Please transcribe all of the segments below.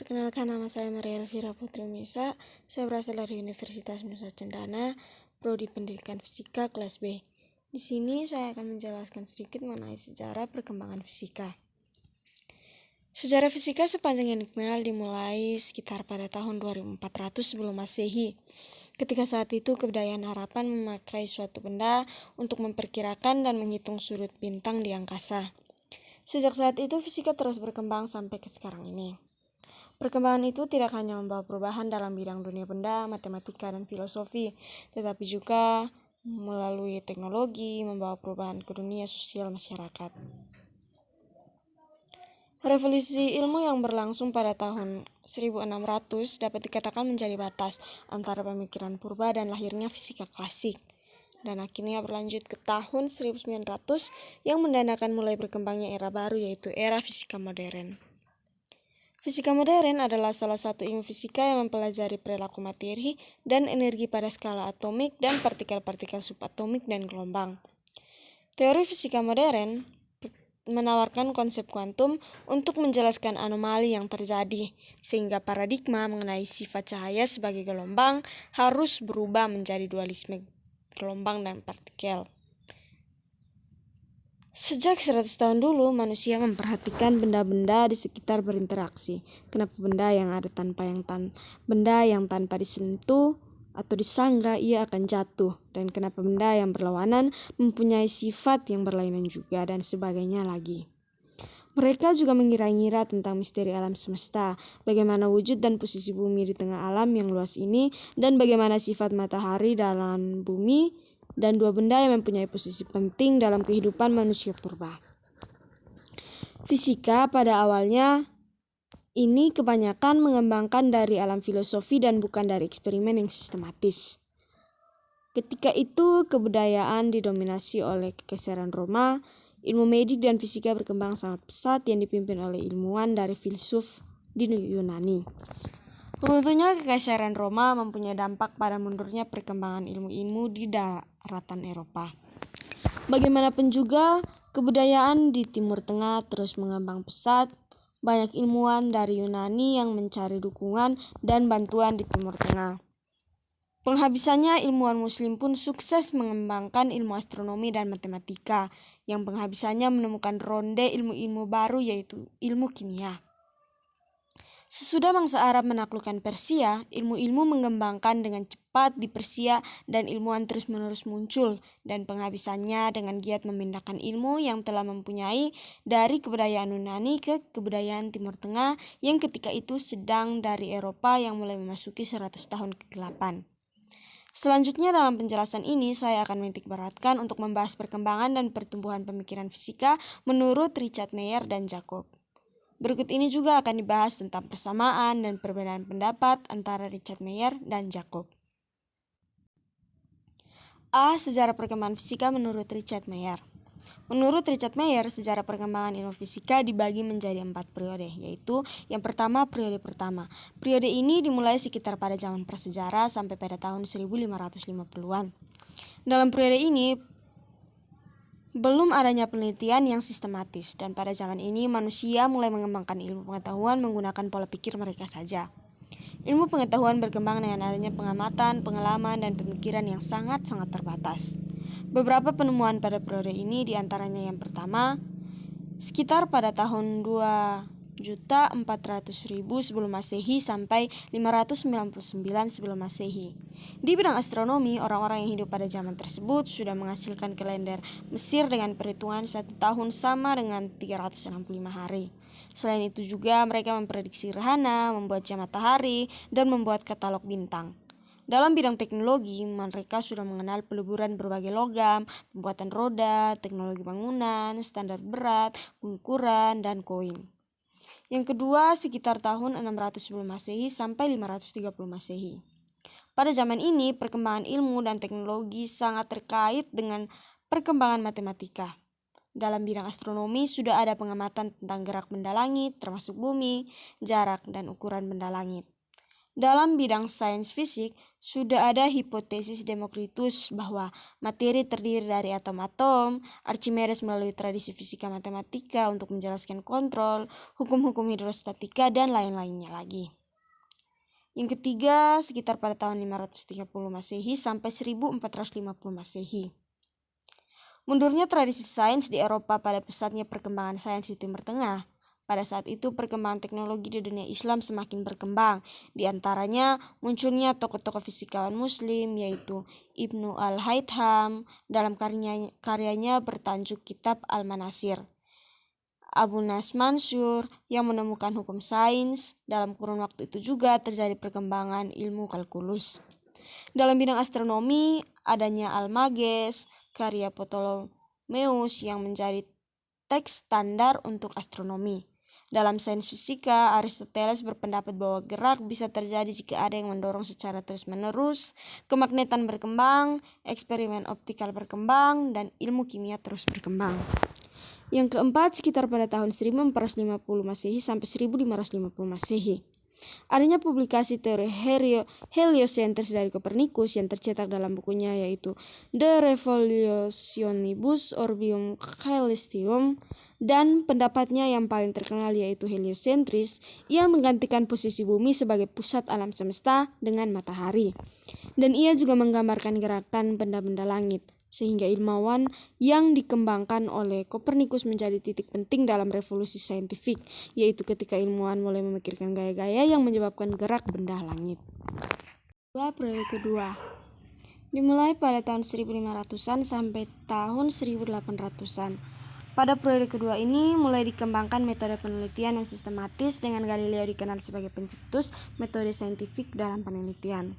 Perkenalkan, nama saya Maria Elvira Putri Misa. Saya berasal dari Universitas Nusa Cendana, Prodi Pendidikan Fisika kelas B. Di sini saya akan menjelaskan sedikit mengenai sejarah perkembangan fisika. Sejarah fisika sepanjang yang dikenal dimulai sekitar pada tahun 2400 sebelum Masehi. Ketika saat itu kebudayaan harapan memakai suatu benda untuk memperkirakan dan menghitung sudut bintang di angkasa. Sejak saat itu fisika terus berkembang sampai ke sekarang ini. Perkembangan itu tidak hanya membawa perubahan dalam bidang dunia benda, matematika, dan filosofi, tetapi juga melalui teknologi membawa perubahan ke dunia sosial masyarakat. Revolusi ilmu yang berlangsung pada tahun 1600 dapat dikatakan menjadi batas antara pemikiran purba dan lahirnya fisika klasik. Dan akhirnya berlanjut ke tahun 1900 yang mendandakan mulai berkembangnya era baru, yaitu era fisika modern. Fisika modern adalah salah satu ilmu fisika yang mempelajari perilaku materi dan energi pada skala atomik dan partikel-partikel subatomik dan gelombang. Teori fisika modern menawarkan konsep kuantum untuk menjelaskan anomali yang terjadi, sehingga paradigma mengenai sifat cahaya sebagai gelombang harus berubah menjadi dualisme gelombang dan partikel. Sejak 100 tahun dulu, manusia memperhatikan benda-benda di sekitar berinteraksi. Kenapa benda yang tanpa disentuh atau disangga ia akan jatuh, dan kenapa benda yang berlawanan mempunyai sifat yang berlainan juga, dan sebagainya lagi. Mereka juga mengira-ngira tentang misteri alam semesta, bagaimana wujud dan posisi bumi di tengah alam yang luas ini, dan bagaimana sifat matahari dalam bumi, dan dua benda yang mempunyai posisi penting dalam kehidupan manusia purba. Fisika pada awalnya ini kebanyakan mengembangkan dari alam filosofi dan bukan dari eksperimen yang sistematis. Ketika itu kebudayaan didominasi oleh kekaisaran Roma, ilmu medik dan fisika berkembang sangat pesat yang dipimpin oleh ilmuwan dari filsuf di Yunani. Runtuhnya kekaisaran Roma mempunyai dampak pada mundurnya perkembangan ilmu-ilmu di daratan Eropa. Bagaimanapun juga, kebudayaan di Timur Tengah terus mengembang pesat. Banyak ilmuwan dari Yunani yang mencari dukungan dan bantuan di Timur Tengah. Penghabisannya, ilmuwan muslim pun sukses mengembangkan ilmu astronomi dan matematika, yang penghabisannya menemukan ronde ilmu-ilmu baru, yaitu ilmu kimia. Sesudah bangsa Arab menaklukkan Persia, ilmu-ilmu mengembangkan dengan cepat di Persia dan ilmuwan terus-menerus muncul, dan penghabisannya dengan giat memindahkan ilmu yang telah mempunyai dari kebudayaan Yunani ke kebudayaan Timur Tengah yang ketika itu sedang dari Eropa yang mulai memasuki 100 tahun kegelapan. Selanjutnya dalam penjelasan ini saya akan menitik beratkan untuk membahas perkembangan dan pertumbuhan pemikiran fisika menurut Richard Mayer dan Jacob. Berikut ini juga akan dibahas tentang persamaan dan perbedaan pendapat antara Richard Mayer dan Jacob. A. Sejarah perkembangan fisika menurut Richard Mayer. Menurut Richard Mayer, sejarah perkembangan ilmu fisika dibagi menjadi 4 periode, yaitu yang pertama, periode pertama. Periode ini dimulai sekitar pada zaman prasejarah sampai pada tahun 1550-an. Dalam periode ini, belum adanya penelitian yang sistematis, dan pada zaman ini manusia mulai mengembangkan ilmu pengetahuan menggunakan pola pikir mereka saja. Ilmu pengetahuan berkembang dengan adanya pengamatan, pengalaman, dan pemikiran yang sangat-sangat terbatas. Beberapa penemuan pada periode ini diantaranya yang pertama, sekitar pada tahun 2.400.000 sebelum Masehi sampai 599 sebelum Masehi. Di bidang astronomi, orang-orang yang hidup pada zaman tersebut sudah menghasilkan kalender Mesir dengan perhitungan 1 tahun sama dengan 365 hari. Selain itu juga mereka memprediksi gerhana, membuat jam matahari, dan membuat katalog bintang. Dalam bidang teknologi, mereka sudah mengenal peleburan berbagai logam, pembuatan roda, teknologi bangunan, standar berat, pengukuran, dan koin. Yang kedua, sekitar tahun 600 sebelum Masehi sampai 530 Masehi. Pada zaman ini, perkembangan ilmu dan teknologi sangat terkait dengan perkembangan matematika. Dalam bidang astronomi sudah ada pengamatan tentang gerak benda langit, termasuk bumi, jarak, dan ukuran benda langit. Dalam bidang sains fisik, sudah ada hipotesis Demokritus bahwa materi terdiri dari atom-atom, Archimedes melalui tradisi fisika matematika untuk menjelaskan kontrol, hukum-hukum hidrostatika, dan lain-lainnya lagi. Yang ketiga, sekitar pada tahun 530 Masehi sampai 1450 Masehi. Mundurnya tradisi sains di Eropa pada pesatnya perkembangan sains di Timur Tengah. Pada saat itu perkembangan teknologi di dunia Islam semakin berkembang. Di antaranya munculnya tokoh-tokoh fisikawan muslim yaitu Ibnu Al-Haytham dalam karyanya bertajuk Kitab Al-Manasir. Abu Nas Mansur yang menemukan hukum sains. Dalam kurun waktu itu juga terjadi perkembangan ilmu kalkulus. Dalam bidang astronomi, adanya Almages, karya Ptolemeus yang menjadi teks standar untuk astronomi. Dalam sains fisika, Aristoteles berpendapat bahwa gerak bisa terjadi jika ada yang mendorong secara terus-menerus, kemagnetan berkembang, eksperimen optikal berkembang, dan ilmu kimia terus berkembang. Yang keempat, sekitar pada tahun 1450 Masehi sampai 1550 Masehi. Adanya publikasi teori heliocentris dari Copernicus yang tercetak dalam bukunya yaitu De Revolutionibus Orbium Caelestium, dan pendapatnya yang paling terkenal yaitu heliocentris yang menggantikan posisi bumi sebagai pusat alam semesta dengan matahari. Dan ia juga menggambarkan gerakan benda-benda langit, sehingga ilmuwan yang dikembangkan oleh Kopernikus menjadi titik penting dalam revolusi saintifik, yaitu ketika ilmuwan mulai memikirkan gaya-gaya yang menyebabkan gerak benda langit. Periode kedua dimulai pada tahun 1500-an sampai tahun 1800-an. Pada periode kedua ini mulai dikembangkan metode penelitian yang sistematis dengan Galileo dikenal sebagai pencetus metode saintifik dalam penelitian.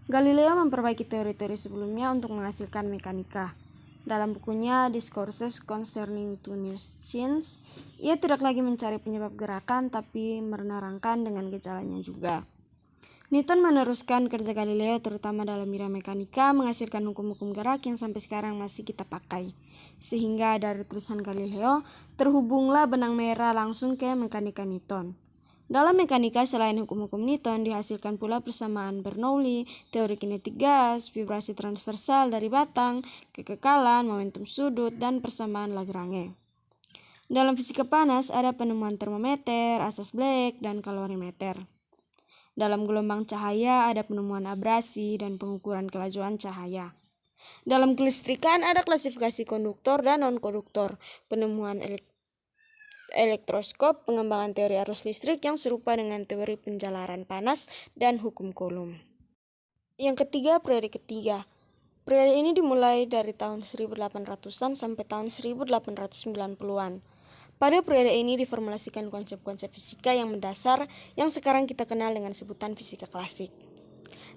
Galileo memperbaiki teori-teori sebelumnya untuk menghasilkan mekanika. Dalam bukunya Discourses Concerning Two New Sciences, ia tidak lagi mencari penyebab gerakan tapi menerangkan dengan gejalanya juga. Newton meneruskan kerja Galileo terutama dalam bidang mekanika, menghasilkan hukum-hukum gerak yang sampai sekarang masih kita pakai. Sehingga dari tulisan Galileo, terhubunglah benang merah langsung ke mekanika Newton. Dalam mekanika selain hukum-hukum Newton dihasilkan pula persamaan Bernoulli, teori kinetik gas, vibrasi transversal dari batang, kekekalan, momentum sudut, dan persamaan Lagrange. Dalam fisika panas ada penemuan termometer, asas Black, dan kalorimeter. Dalam gelombang cahaya ada penemuan abrasi dan pengukuran kelajuan cahaya. Dalam kelistrikan ada klasifikasi konduktor dan non-konduktor, penemuan elektroskop, pengembangan teori arus listrik yang serupa dengan teori penjalaran panas, dan hukum Coulomb. Yang ketiga, periode ketiga. Periode ini dimulai dari tahun 1800-an sampai tahun 1890-an. Pada periode ini diformulasikan konsep-konsep fisika yang mendasar yang sekarang kita kenal dengan sebutan fisika klasik.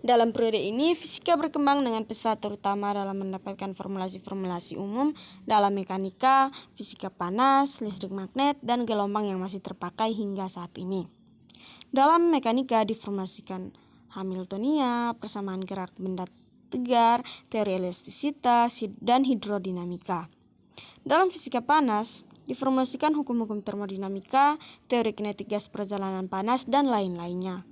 Dalam periode ini, fisika berkembang dengan pesat terutama dalam mendapatkan formulasi-formulasi umum dalam mekanika, fisika panas, listrik magnet, dan gelombang yang masih terpakai hingga saat ini. Dalam mekanika diformulasikan Hamiltonia, persamaan gerak benda tegar, teori elastisitas, dan hidrodinamika. Dalam fisika panas, diformulasikan hukum-hukum termodinamika, teori kinetik gas perjalanan panas, dan lain-lainnya.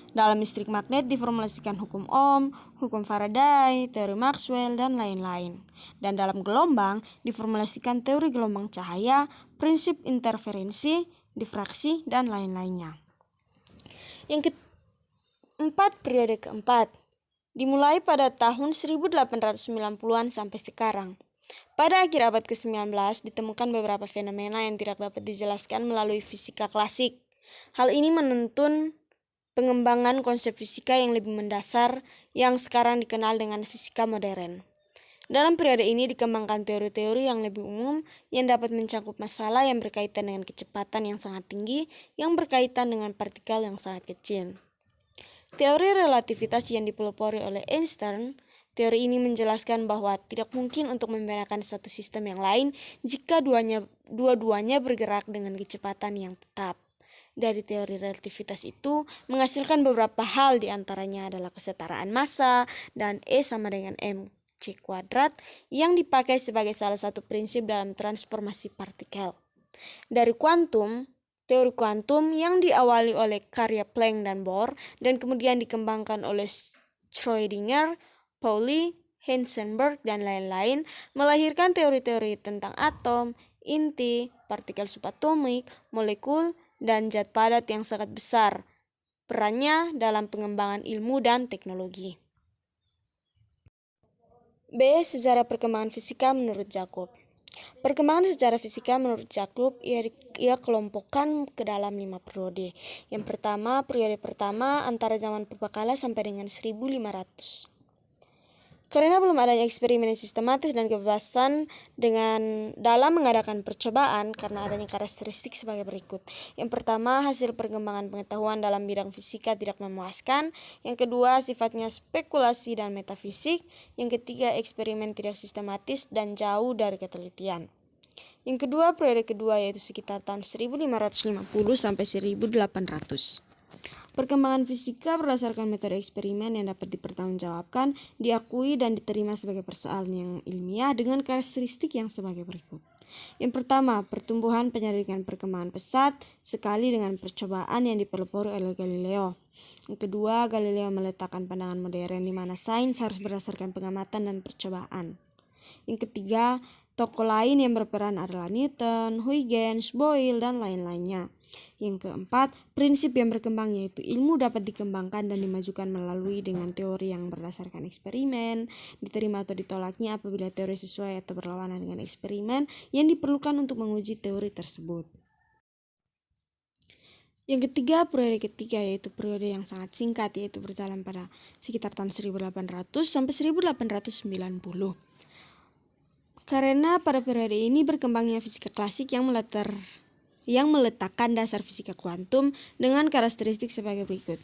Dalam listrik magnet diformulasikan hukum Ohm, hukum Faraday, teori Maxwell, dan lain-lain. Dan dalam gelombang diformulasikan teori gelombang cahaya, prinsip interferensi, difraksi, dan lain-lainnya. Yang keempat, periode keempat, dimulai pada tahun 1890-an sampai sekarang. Pada akhir abad ke-19 ditemukan beberapa fenomena yang tidak dapat dijelaskan melalui fisika klasik. Hal ini menuntun pengembangan konsep fisika yang lebih mendasar yang sekarang dikenal dengan fisika modern. Dalam periode ini dikembangkan teori-teori yang lebih umum yang dapat mencakup masalah yang berkaitan dengan kecepatan yang sangat tinggi yang berkaitan dengan partikel yang sangat kecil. Teori relativitas yang dipelopori oleh Einstein. Teori ini menjelaskan bahwa tidak mungkin untuk membedakan satu sistem yang lain jika dua-duanya bergerak dengan kecepatan yang tetap. Dari teori relativitas itu menghasilkan beberapa hal, diantaranya adalah kesetaraan massa dan E sama dengan mc kuadrat yang dipakai sebagai salah satu prinsip dalam transformasi partikel. Dari kuantum, teori kuantum yang diawali oleh karya Planck dan Bohr dan kemudian dikembangkan oleh Schrödinger, Pauli, Heisenberg, dan lain-lain, melahirkan teori-teori tentang atom, inti, partikel subatomik, molekul, dan zat padat yang sangat besar perannya dalam pengembangan ilmu dan teknologi. B. Sejarah perkembangan fisika menurut Jacob. Perkembangan sejarah fisika menurut Jacob ia kelompokkan ke dalam 5 periode. Yang pertama, periode pertama antara zaman purbakala sampai dengan 1500. Karena belum adanya eksperimen yang sistematis dan kebebasan dalam mengadakan percobaan karena adanya karakteristik sebagai berikut. Yang pertama, hasil perkembangan pengetahuan dalam bidang fisika tidak memuaskan. Yang kedua, sifatnya spekulasi dan metafisik. Yang ketiga, eksperimen tidak sistematis dan jauh dari ketelitian. Yang kedua, periode kedua yaitu sekitar tahun 1550 sampai 1800. Perkembangan fisika berdasarkan metode eksperimen yang dapat dipertanggungjawabkan, diakui dan diterima sebagai persoalan yang ilmiah dengan karakteristik yang sebagai berikut. Yang pertama, pertumbuhan penyelidikan perkembangan pesat sekali dengan percobaan yang dipelopori oleh Galileo. Yang kedua, Galileo meletakkan pandangan modern di mana sains harus berdasarkan pengamatan dan percobaan. Yang ketiga, tokoh lain yang berperan adalah Newton, Huygens, Boyle, dan lain-lainnya. Yang keempat, prinsip yang berkembang yaitu ilmu dapat dikembangkan dan dimajukan melalui dengan teori yang berdasarkan eksperimen, diterima atau ditolaknya apabila teori sesuai atau berlawanan dengan eksperimen yang diperlukan untuk menguji teori tersebut. Yang ketiga, periode ketiga yaitu periode yang sangat singkat yaitu berjalan pada sekitar tahun 1800 sampai 1890. Karena pada periode ini berkembangnya fisika klasik yang meletakkan dasar fisika kuantum dengan karakteristik sebagai berikut.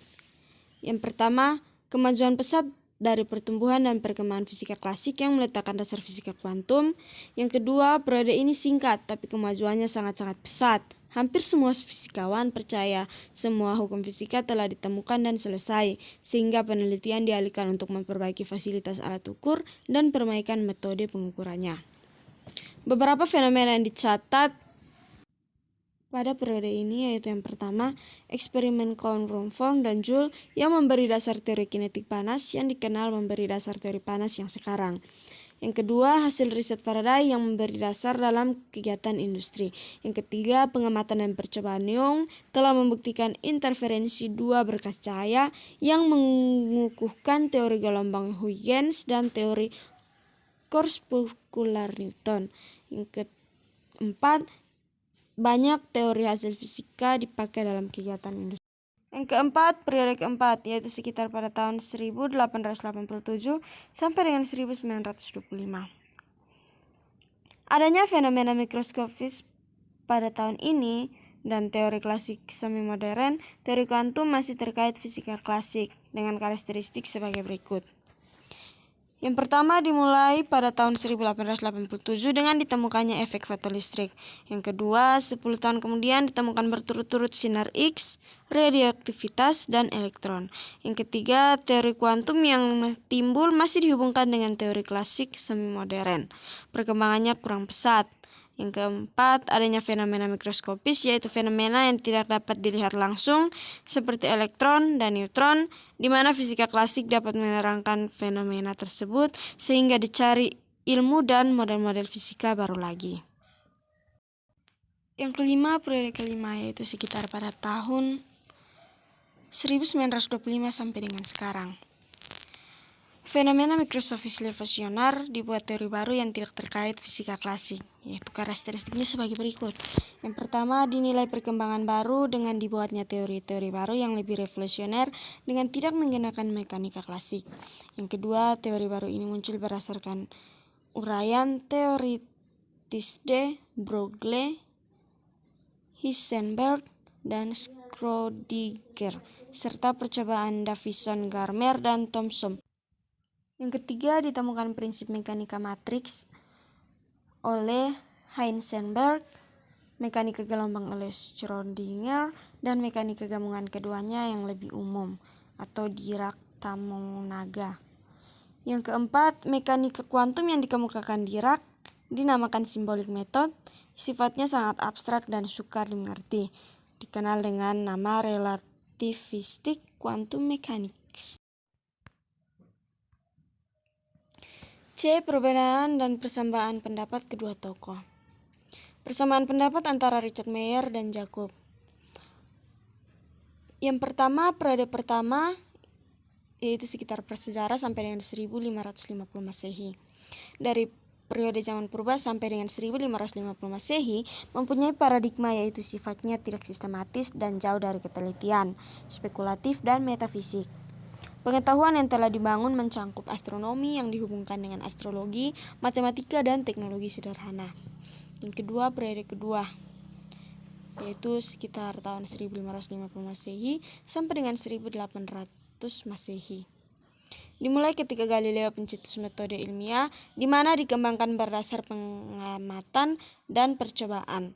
Yang pertama, kemajuan pesat dari pertumbuhan dan perkembangan fisika klasik yang meletakkan dasar fisika kuantum. Yang kedua, periode ini singkat tapi kemajuannya sangat-sangat pesat. Hampir semua fisikawan percaya semua hukum fisika telah ditemukan dan selesai, sehingga penelitian dialihkan untuk memperbaiki fasilitas alat ukur dan perbaikan metode pengukurannya. Beberapa fenomena yang dicatat pada periode ini yaitu yang pertama, eksperimen Coulomb dan Joule yang memberi dasar teori kinetik panas yang dikenal memberi dasar teori panas yang sekarang. Yang kedua, hasil riset Faraday yang memberi dasar dalam kegiatan industri. Yang ketiga, pengamatan dan percobaan Young telah membuktikan interferensi dua berkas cahaya yang mengukuhkan teori gelombang Huygens dan teori korpuskular Newton. Yang keempat, banyak teori hasil fisika dipakai dalam kegiatan industri. Yang keempat, periode keempat, yaitu sekitar pada tahun 1887 sampai dengan 1925. Adanya fenomena mikroskopis pada tahun ini dan teori klasik semi modern, teori kuantum masih terkait fisika klasik dengan karakteristik sebagai berikut. Yang pertama dimulai pada tahun 1887 dengan ditemukannya efek fotolistrik. Yang kedua, 10 tahun kemudian ditemukan berturut-turut sinar X, radioaktivitas, dan elektron. Yang ketiga, teori kuantum yang timbul masih dihubungkan dengan teori klasik semi modern. Perkembangannya kurang pesat. Yang keempat, adanya fenomena mikroskopis yaitu fenomena yang tidak dapat dilihat langsung seperti elektron dan neutron, di mana fisika klasik dapat menerangkan fenomena tersebut sehingga dicari ilmu dan model-model fisika baru lagi. Yang kelima, periode kelima yaitu sekitar pada tahun 1925 sampai dengan sekarang. Fenomena mikroskopis levosionar dibuat teori baru yang tidak terkait fisika klasik, yaitu karakteristiknya sebagai berikut. Yang pertama, dinilai perkembangan baru dengan dibuatnya teori-teori baru yang lebih revolusioner dengan tidak menggunakan mekanika klasik. Yang kedua, teori baru ini muncul berdasarkan uraian teori Tisde, Broglie, Heisenberg, dan Schrödinger, serta percobaan Davison, Garmer, dan Thomson. Yang ketiga, ditemukan prinsip mekanika matriks oleh Heisenberg, mekanika gelombang oleh Schrödinger, dan mekanika gabungan keduanya yang lebih umum atau Dirac-Tamonaga. Yang keempat, mekanika kuantum yang dikemukakan Dirac dinamakan symbolic method, sifatnya sangat abstrak dan sukar dimengerti. dikenal dengan nama relativistic quantum mechanics. C. Perbedaan dan persamaan pendapat kedua tokoh. Persamaan pendapat antara Richard Meyer dan Jacob. Yang pertama, periode pertama yaitu sekitar prasejarah sampai dengan 1550 Masehi. Dari periode zaman purba sampai dengan 1550 Masehi mempunyai paradigma yaitu sifatnya tidak sistematis dan jauh dari ketelitian, spekulatif dan metafisik. Pengetahuan yang telah dibangun mencangkup astronomi yang dihubungkan dengan astrologi, matematika dan teknologi sederhana. Yang kedua, periode kedua yaitu sekitar tahun 1550 Masehi sampai dengan 1800 Masehi. Dimulai ketika Galileo pencetus metode ilmiah di mana dikembangkan berdasar pengamatan dan percobaan.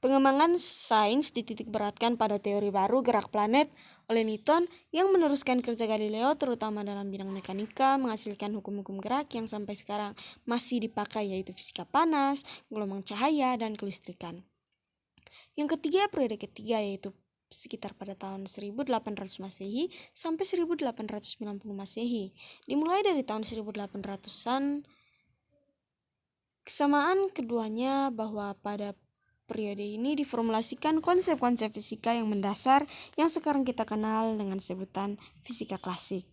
Pengembangan sains dititik beratkan pada teori baru gerak planet oleh Newton yang meneruskan kerja Galileo terutama dalam bidang mekanika, menghasilkan hukum-hukum gerak yang sampai sekarang masih dipakai yaitu fisika panas, gelombang cahaya, dan kelistrikan. Yang ketiga, periode ketiga yaitu sekitar pada tahun 1800 Masehi sampai 1890 Masehi. Dimulai dari tahun 1800-an. Kesamaan keduanya bahwa pada periode ini diformulasikan konsep-konsep fisika yang mendasar yang sekarang kita kenal dengan sebutan fisika klasik.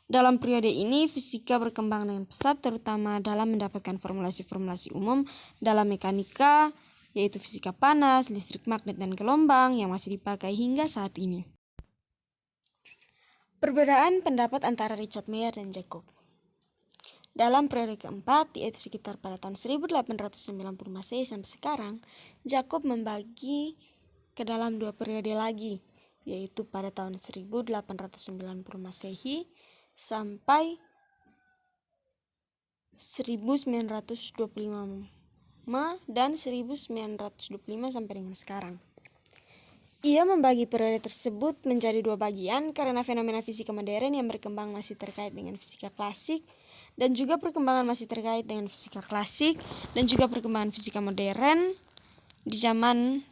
Dalam periode ini, fisika berkembang dengan pesat terutama dalam mendapatkan formulasi-formulasi umum dalam mekanika, yaitu fisika panas, listrik magnet, dan gelombang yang masih dipakai hingga saat ini. Perbedaan pendapat antara Richard Meyer dan Jacob. Dalam periode keempat, yaitu sekitar pada tahun 1890 Masehi sampai sekarang, Jacob membagi ke dalam dua periode lagi, yaitu pada tahun 1890 Masehi sampai 1925 dan 1925 sampai dengan sekarang. Ia membagi periode tersebut menjadi dua bagian karena fenomena fisika modern yang berkembang masih terkait dengan fisika klasik dan juga perkembangan masih terkait dengan fisika klasik dan juga perkembangan fisika modern di zaman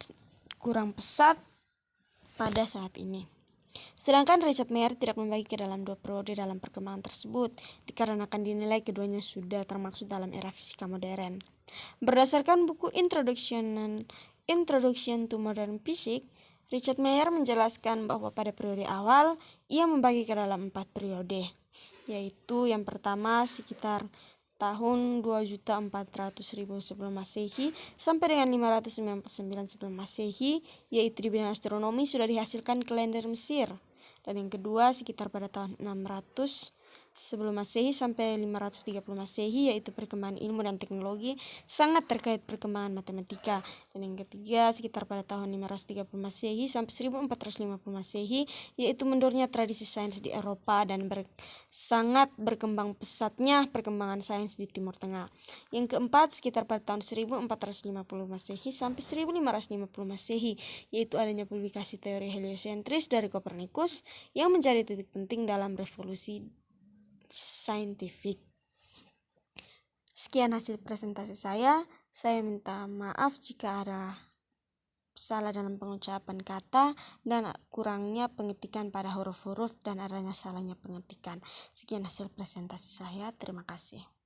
kurang pesat pada saat ini. Sedangkan Richard Meyer tidak membagi ke dalam dua periode dalam perkembangan tersebut dikarenakan dinilai keduanya sudah termasuk dalam era fisika modern. Berdasarkan buku Introduction to Modern Physics, Richard Meyer menjelaskan bahwa pada periode awal ia membagi ke dalam 4 periode, yaitu yang pertama sekitar tahun 2.400.000 sebelum Masehi sampai dengan 599 sebelum Masehi, yaitu di bidang astronomi sudah dihasilkan kalender Mesir. Dan yang kedua sekitar pada tahun 600 sebelum Masehi sampai 530 Masehi, yaitu perkembangan ilmu dan teknologi sangat terkait perkembangan matematika. Dan yang ketiga sekitar pada tahun 530 Masehi sampai 1450 Masehi, yaitu mundurnya tradisi sains di Eropa dan sangat berkembang pesatnya perkembangan sains di Timur Tengah. Yang keempat sekitar pada tahun 1450 Masehi sampai 1550 Masehi, yaitu adanya publikasi teori heliosentris dari Kopernikus yang menjadi titik penting dalam revolusi saintifik. Sekian hasil presentasi saya. Saya minta maaf jika ada salah dalam pengucapan kata dan kurangnya pengetikan pada huruf-huruf dan adanya salahnya pengetikan. Sekian hasil presentasi saya. Terima kasih.